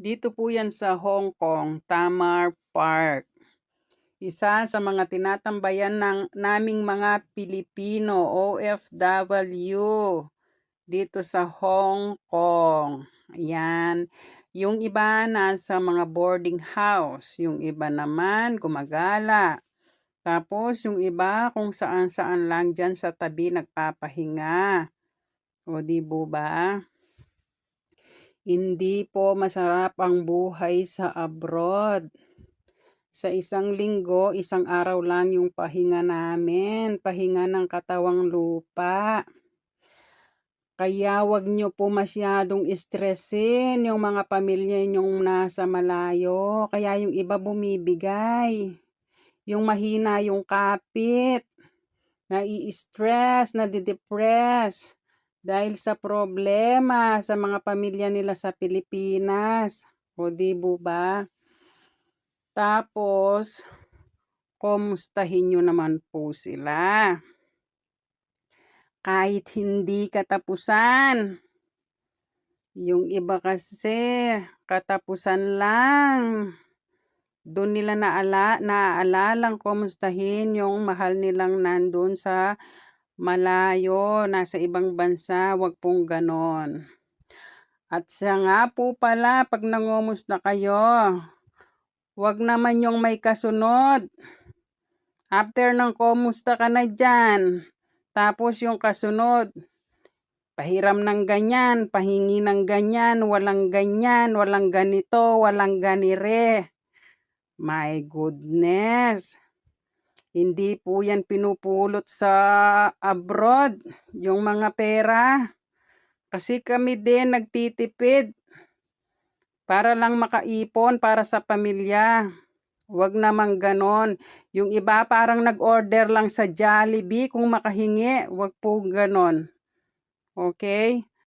Dito po yan sa Hong Kong, Tamar Park. Isa sa mga tinatambayan naming mga Pilipino OFW dito sa Hong Kong. Ayan. Yung iba nasa mga boarding house, yung iba naman gumagala. Tapos yung iba kung saan-saan lang dyan sa tabi nagpapahinga. O di ba? Hindi po masarap ang buhay sa abroad. Sa isang linggo, isang araw lang yung pahinga namin, pahinga ng katawang lupa. Kaya wag nyo po masyadong stressin yung mga pamilya nyong nasa malayo. Kaya yung iba bumibigay. Yung mahina yung kapit. Nai-stress, nadidepress. Dahil sa problema sa mga pamilya nila sa Pilipinas. O di ba? Tapos, kumustahin nyo naman po sila. Kahit hindi katapusan. Yung iba kasi, katapusan lang. Doon nila naalalang kumustahin yung mahal nilang nandun sa malayo, nasa ibang bansa. Wag pong ganon. At siya nga po pala, pag nangumusta kayo, wag naman yung may kasunod. After ng kumusta ka na dyan, tapos yung kasunod, pahiram ng ganyan, pahingi ng ganyan, walang ganito, walang ganire. My goodness. Hindi po yan pinupulot sa abroad, yung mga pera. Kasi kami din nagtitipid para lang makaipon para sa pamilya. Wag naman ganon. Yung iba parang nag-order lang sa Jollibee kung makahingi. Wag po ganon. Okay?